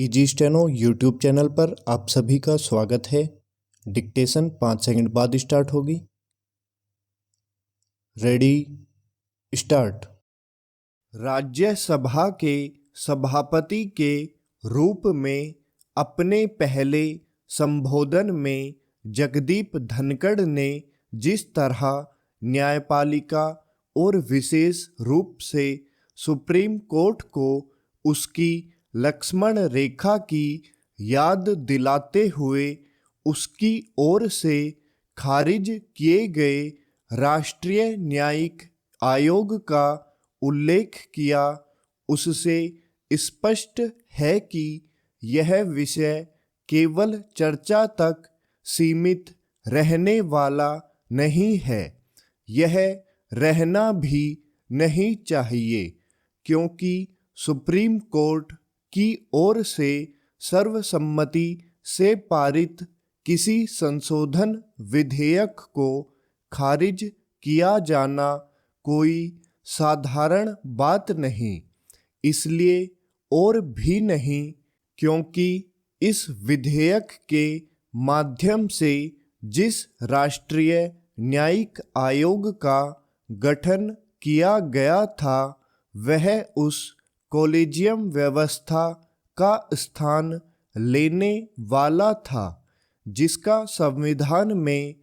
Easy steno YouTube channel पर आप सभी का स्वागत है। डिक्टेशन 5 सेकंड बाद स्टार्ट होगी। Ready start. राज्यसभा के सभापति के रूप में अपने पहले संबोधन में जगदीप धनखड़ ने जिस तरह न्यायपालिका और विशेष रूप से सुप्रीम कोर्ट को उसकी लक्ष्मण रेखा की याद दिलाते हुए उसकी ओर से खारिज किए गए राष्ट्रीय न्यायिक आयोग का उल्लेख किया, उससे स्पष्ट है कि यह विषय केवल चर्चा तक सीमित रहने वाला नहीं है। यह रहना भी नहीं चाहिए, क्योंकि सुप्रीम कोर्ट की ओर से सर्वसम्मति से पारित किसी संशोधन विधेयक को खारिज किया जाना कोई साधारण बात नहीं, इसलिए और भी नहीं क्योंकि इस विधेयक के माध्यम से जिस राष्ट्रीय न्यायिक आयोग का गठन किया गया था वह उस कॉलेजियम व्यवस्था का स्थान लेने वाला था जिसका संविधान में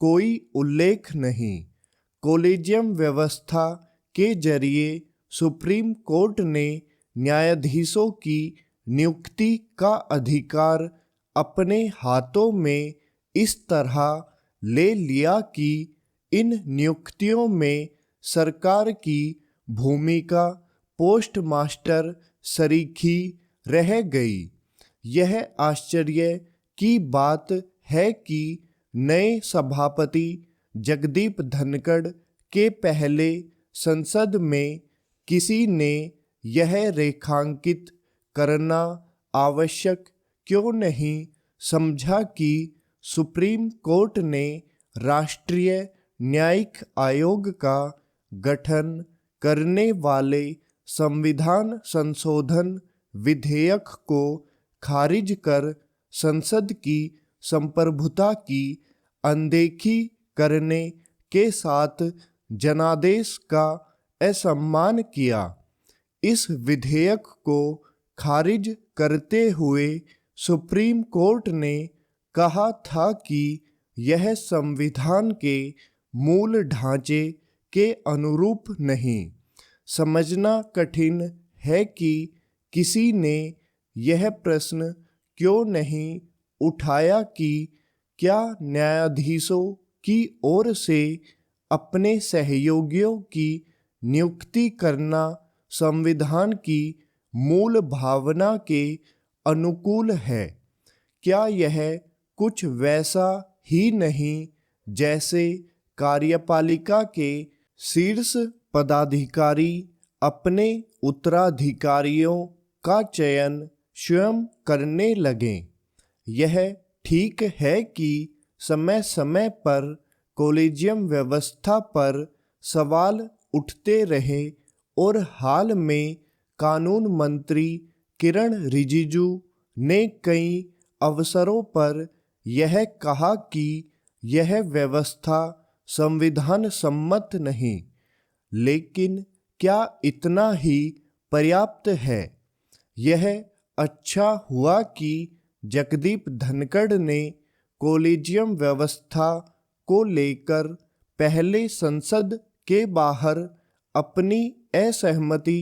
कोई उल्लेख नहीं। कॉलेजियम व्यवस्था के जरिए सुप्रीम कोर्ट ने न्यायाधीशों की नियुक्ति का अधिकार अपने हाथों में इस तरह ले लिया कि इन नियुक्तियों में सरकार की भूमिका पोस्टमास्टर सरीखी रह गई। यह आश्चर्य की बात है कि नए सभापति जगदीप धनखड़ के पहले संसद में किसी ने यह रेखांकित करना आवश्यक क्यों नहीं समझा कि सुप्रीम कोर्ट ने राष्ट्रीय न्यायिक आयोग का गठन करने वाले संविधान संशोधन विधेयक को खारिज कर संसद की संप्रभुता की अनदेखी करने के साथ जनादेश का असम्मान किया। इस विधेयक को खारिज करते हुए सुप्रीम कोर्ट ने कहा था कि यह संविधान के मूल ढांचे के अनुरूप नहीं। समझना कठिन है कि किसी ने यह प्रश्न क्यों नहीं उठाया कि क्या न्यायाधीशों की ओर से अपने सहयोगियों की नियुक्ति करना संविधान की मूल भावना के अनुकूल है। क्या यह कुछ वैसा ही नहीं जैसे कार्यपालिका के शीर्ष पदाधिकारी अपने उत्तराधिकारियों का चयन स्वयं करने लगें। यह ठीक है कि समय समय पर कॉलेजियम व्यवस्था पर सवाल उठते रहे और हाल में कानून मंत्री किरण रिजिजू ने कई अवसरों पर यह कहा कि यह व्यवस्था संविधान सम्मत नहीं, लेकिन क्या इतना ही पर्याप्त है? यह अच्छा हुआ कि जगदीप धनखड़ ने कॉलेजियम व्यवस्था को लेकर पहले संसद के बाहर अपनी असहमति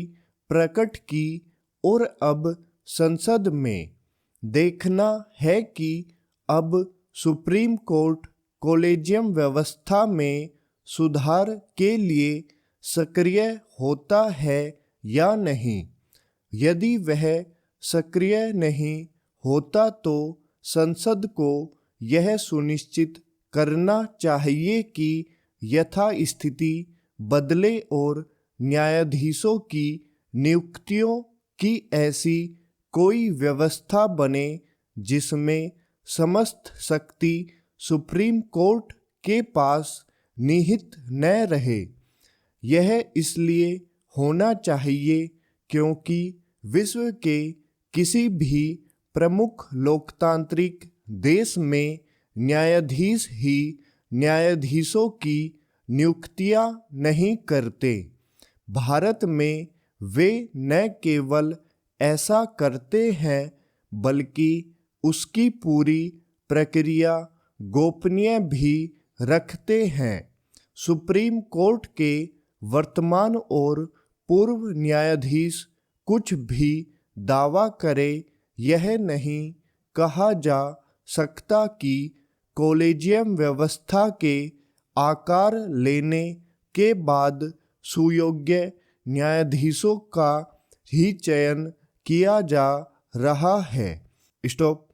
प्रकट की और अब संसद में देखना है कि अब सुप्रीम कोर्ट कॉलेजियम व्यवस्था में सुधार के लिए सक्रिय होता है या नहीं। यदि वह सक्रिय नहीं होता तो संसद को यह सुनिश्चित करना चाहिए कि यथास्थिति बदले और न्यायाधीशों की नियुक्तियों की ऐसी कोई व्यवस्था बने जिसमें समस्त शक्ति सुप्रीम कोर्ट के पास निहित न रहे। यह इसलिए होना चाहिए क्योंकि विश्व के किसी भी प्रमुख लोकतांत्रिक देश में न्यायाधीश ही न्यायाधीशों की नियुक्तियां नहीं करते। भारत में वे न केवल ऐसा करते हैं बल्कि उसकी पूरी प्रक्रिया गोपनीय भी रखते हैं। सुप्रीम कोर्ट के वर्तमान और पूर्व न्यायाधीश कुछ भी दावा करे, यह नहीं कहा जा सकता कि कॉलेजियम व्यवस्था के आकार लेने के बाद सुयोग्य न्यायाधीशों का ही चयन किया जा रहा है। स्टॉप।